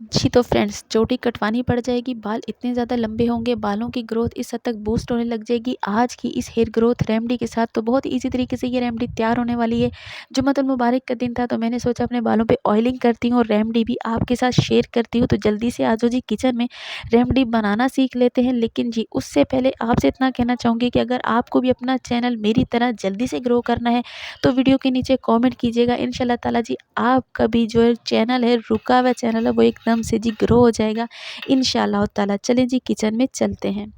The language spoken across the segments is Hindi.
जी, तो फ्रेंड्स चोटी कटवानी पड़ जाएगी, बाल इतने ज़्यादा लंबे होंगे, बालों की ग्रोथ इस हद तक बूस्ट होने लग जाएगी आज की इस हेयर ग्रोथ रेमेडी के साथ। तो बहुत ईज़ी तरीके से ये रेमेडी तैयार होने वाली है। जुम्मतुल मुबारक का दिन था तो मैंने सोचा अपने बालों पे ऑयलिंग करती हूँ और रेमेडी भी आपके साथ शेयर करती हूँ। तो जल्दी से आ जाओ जी किचन में, रेमेडी बनाना सीख लेते हैं। लेकिन जी उससे पहले आपसे इतना कहना चाहूँगी कि अगर आपको भी अपना चैनल मेरी तरह जल्दी से ग्रो करना है तो वीडियो के नीचे कमेंट कीजिएगा। इंशाल्लाह ताला जी आपका भी जो चैनल है, रुका हुआ चैनल है, वो एकदम से जी ग्रो हो जाएगा इंशाल्लाह ताला। चलें जी किचन में चलते हैं।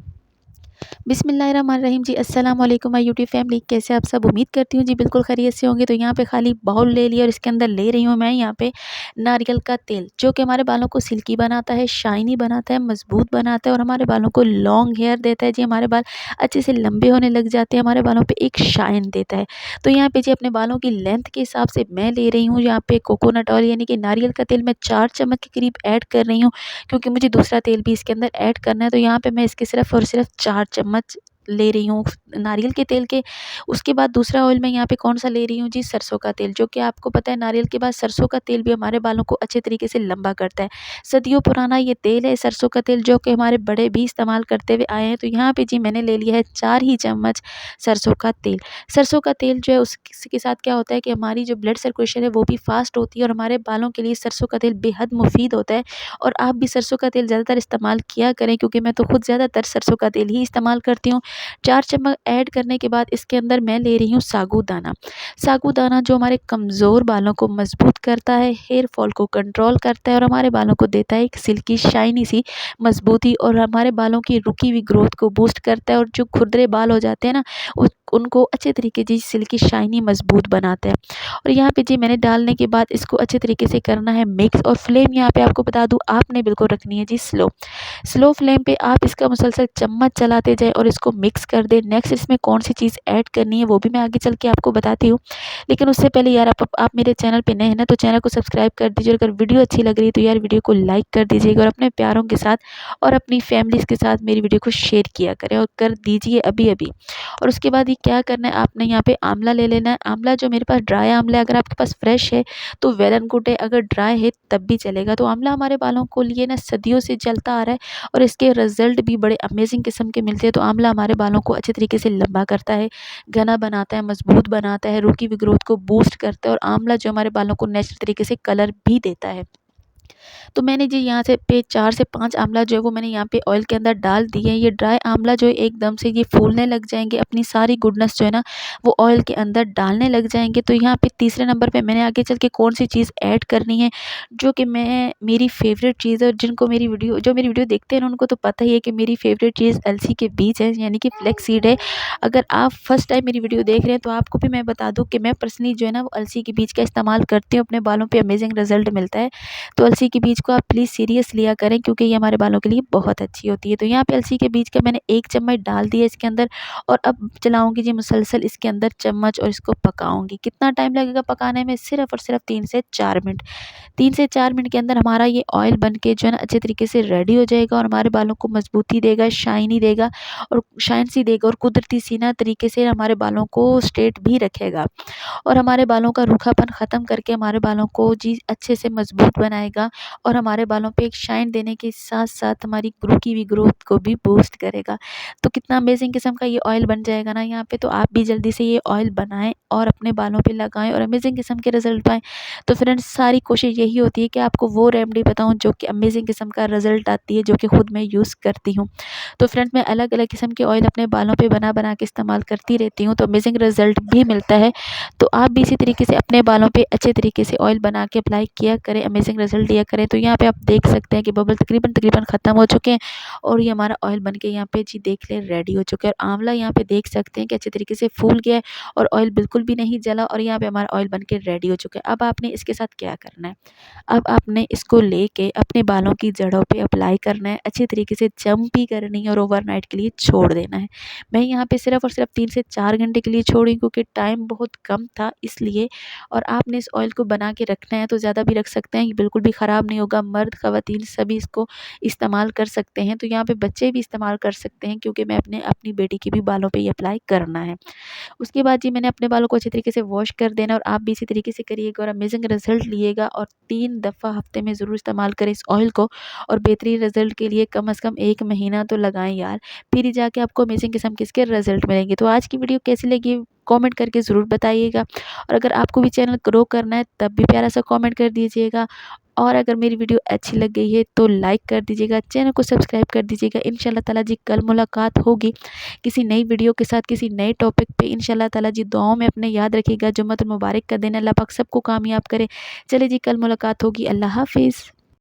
बिस्मिल्लाहिर्रहमानिर्रहीम जी, अस्सलाम वालेकुम माय यूट्यूब फैमिली। कैसे आप सब? उम्मीद करती हूँ जी बिल्कुल खैरियत से होंगे। तो यहाँ पे खाली बाउल ले लिया और इसके अंदर ले रही हूँ मैं यहाँ पे नारियल का तेल, जो कि हमारे बालों को सिल्की बनाता है, शाइनी बनाता है, मजबूत बनाता है और हमारे बालों को लॉन्ग हेयर देता है जी। हमारे बाल अच्छे से लंबे होने लग जाते हैं, हमारे बालों पे एक शाइन देता है। तो यहाँ पे जी अपने बालों की लेंथ के हिसाब से मैं ले रही हूँ यहाँ पे कोकोनट ऑयल यानी कि नारियल का तेल मैं 4 चम्मच के करीब ऐड कर रही हूँ, क्योंकि मुझे दूसरा तेल भी इसके अंदर ऐड करना है। तो यहाँ पे मैं इसके सिर्फ और सिर्फ 4 चम्मच ले रही हूँ नारियल के तेल के। उसके बाद दूसरा ऑयल मैं यहाँ पे कौन-सा ले रही हूँ जी, सरसों का तेल, जो कि आपको पता है नारियल के बाद सरसों का तेल भी हमारे बालों को अच्छे तरीके से लंबा करता है। सदियों पुराना ये तेल है सरसों का तेल, जो कि हमारे बड़े भी इस्तेमाल करते हुए आए हैं। तो यहाँ पे जी मैंने ले लिया है 4 ही चम्मच सरसों का तेल। सरसों का तेल जो है उसके साथ क्या होता है कि हमारी जो ब्लड सर्कुलेशन है वो भी फ़ास्ट होती है और हमारे बालों के लिए सरसों का तेल बेहद मुफ़ीद होता है। और आप भी सरसों का तेल ज़्यादातर इस्तेमाल किया करें, क्योंकि मैं तो खुद ज़्यादातर सरसों का तेल ही इस्तेमाल करती हूँ। 4 चम्मच ऐड करने के बाद इसके अंदर मैं ले रही हूँ साबूदाना। साबूदाना जो हमारे कमज़ोर बालों को मजबूत करता है, हेयर फॉल को कंट्रोल करता है और हमारे बालों को देता है एक सिल्की शाइनी सी मजबूती और हमारे बालों की रुकी हुई ग्रोथ को बूस्ट करता है और जो खुरदरे बाल हो जाते हैं ना उनको अच्छे तरीके से सिल्की शाइनी मजबूत बनाता है। और यहाँ पे जी मैंने डालने के बाद इसको अच्छे तरीके से करना है मिक्स। और फ्लेम यहाँ पे आपको बता दूँ आपने बिल्कुल रखनी है जी स्लो। स्लो फ्लेम पे आप इसका मुसलसल चम्मच चलाते जाएँ और इसको मिक्स कर दें। नेक्स्ट इसमें कौन-सी चीज़ ऐड करनी है वो भी मैं आगे चल के आपको बताती हूँ। लेकिन उससे पहले यार आप मेरे चैनल पे नए हैं ना, तो चैनल को सब्सक्राइब कर दीजिए। और अगर वीडियो अच्छी लग रही है तो यार वीडियो को लाइक कर दीजिएगा और अपने प्यारों के साथ और अपनी फैमिलीज़ के साथ मेरी वीडियो को शेयर किया करें और कर दीजिए अभी-अभी। और उसके बाद ये क्या करना है, आपने यहाँ पे आंवला ले लेना है। आंवला जो मेरे पास ड्राई आंवला है, अगर आपके पास फ्रेश है तो वेल एंड गुड है, अगर ड्राई है तब भी चलेगा। तो आंवला हमारे बालों को लिए ना सदियों से चलता आ रहा है और इसके रिज़ल्ट भी बड़े अमेज़िंग किस्म के मिलते हैं। तो आंवला हमारे बालों को अच्छे तरीके से लंबा करता है, घना बनाता है, मजबूत बनाता है, रुकी हुई ग्रोथ को बूस्ट करता है और आंवला जो हमारे बालों को नेचुरल तरीके से कलर भी देता है। तो मैंने जी यहाँ से पे 4 से 5 आंवला जो है वो मैंने यहाँ पे ऑयल के अंदर डाल दिए हैं। ये ड्राई आंवला जो है एकदम से ये फूलने लग जाएँगे, अपनी सारी गुडनेस जो है ना वो ऑयल के अंदर डालने लग जाएँगे। तो यहाँ पे तीसरे नंबर पे मैंने आगे चल के कौन-सी चीज़ ऐड करनी है, जो कि मैं मेरी फ़ेवरेट चीज़ है। और जिनको मेरी वीडियो देखते हैं ना उनको तो पता ही है कि मेरी फ़ेवरेट चीज़ अलसी के बीज है, यानी कि फ्लैक्स सीड है। अगर आप फर्स्ट टाइम मेरी वीडियो देख रहे हैं तो आपको भी मैं बता दूँ कि मैं पर्सनली जो है ना वो अलसी के बीज का इस्तेमाल करती हूँ, अपने बालों पे अमेज़िंग रिज़ल्ट मिलता है। तो अलसी के बीज को आप प्लीज़ सीरियस लिया करें, क्योंकि ये हमारे बालों के लिए बहुत अच्छी होती है। तो यहाँ पे अलसी के बीज का मैंने 1 चम्मच डाल दिया इसके अंदर और अब चलाऊँगी जी मुसलसल इसके अंदर चम्मच और इसको पकाऊँगी। कितना टाइम लगेगा पकाने में? सिर्फ़ और सिर्फ़ 3 से 4 मिनट। 3 से 4 मिनट के अंदर हमारा ये ऑयल बन के जो है ना अच्छे तरीके से रेडी हो जाएगा और हमारे बालों को मजबूती देगा, शाइनी देगा और शाइन सी देगा और कुदरती सी ना तरीके से हमारे बालों को स्ट्रेट भी रखेगा और हमारे बालों का रूखापन ख़त्म करके हमारे बालों को जी अच्छे से मजबूत बनाएगा और हमारे बालों पे एक शाइन देने के साथ-साथ हमारी रुकी हुई ग्रोथ को भी बूस्ट करेगा। तो कितना अमेज़िंग किस्म का ये ऑयल बन जाएगा ना यहाँ पे। तो आप भी जल्दी से ये ऑयल बनाएँ और अपने बालों पे लगाएँ और अमेज़िंग किस्म के रिज़ल्ट पाएँ। तो फ्रेंड्स सारी कोशिश यही होती है कि आपको वो रेमेडी बताऊँ जो कि अमेज़िंग किस्म का रिज़ल्ट आती है, जो कि खुद मैं यूज़ करती हूँ। तो फ्रेंड्स मैं अलग-अलग किस्म के ऑयल अपने बालों पे बना-बना के इस्तेमाल करती रहती हूँ, तो अमेज़िंग रिज़ल्ट भी मिलता है। तो आप भी इसी तरीके से अपने बालों पे अच्छे तरीके से ऑयल बना के अप्लाई किया करें, अमेज़िंग रिज़ल्ट लिया करें। तो यहाँ पे आप देख सकते हैं कि बबल तकरीबन ख़त्म हो चुके हैं और ये हमारा ऑयल बन के यहाँ पे जी देख लें रेडी हो चुका है। और आंवला यहाँ पे देख सकते हैं कि अच्छे तरीके से फूल गया है और ऑयल बिल्कुल भी नहीं जला और यहाँ पे हमारा ऑयल बन के रेडी हो चुका है। अब आपने इसके साथ क्या करना है, अब आपने इसको लेके अपने बालों की जड़ों पे अप्लाई करना है, अच्छे तरीके से चम्पी करनी है और ओवरनाइट के लिए छोड़ देना है। मैं यहाँ पे सिर्फ़ और सिर्फ 3 से 4 घंटे के लिए छोड़ी, क्योंकि टाइम बहुत कम था इसलिए। और आपने इस ऑयल को बना के रखना है तो ज़्यादा भी रख सकते हैं, ये बिल्कुल भी ख़राब ख़राब नहीं होगा, मर्द ख़वातीन सभी इसको इस्तेमाल कर सकते हैं। तो यहाँ पे बच्चे भी इस्तेमाल कर सकते हैं, क्योंकि मैं अपनी बेटी के भी बालों पे ये अप्लाई करना है। उसके बाद जी मैंने अपने बालों को अच्छे तरीके से वॉश कर देना, और आप भी इसी तरीके से करिएगा और अमेजिंग रिजल्ट लिएगा। और 3 दफ़ा हफ्ते में ज़रूर इस्तेमाल करें इस ऑयल को, और बेहतरीन रिजल्ट के लिए कम से कम 1 महीना तो लगाएं यार, फिर ही जाके आपको अमेजिंग किस्म के इसके रिजल्ट मिलेंगे। तो आज की वीडियो कैसी लगी कमेंट करके ज़रूर बताइएगा, और अगर आपको भी चैनल ग्रो करना है तब भी प्यारा सा कमेंट कर दीजिएगा। और अगर मेरी वीडियो अच्छी लग गई है तो लाइक कर दीजिएगा, चैनल को सब्सक्राइब कर दीजिएगा। इंशाल्लाह ताला जी कल मुलाकात होगी किसी नई वीडियो के साथ, किसी नए टॉपिक पे। इंशाल्लाह ताला जी दुआओं में अपने याद रखिएगा। जुम्मतुल मुबारक का दिन, अल्लाह पाक सबको कामयाब करे। चलिए जी, कल मुलाकात होगी। अल्लाह हाफिज़।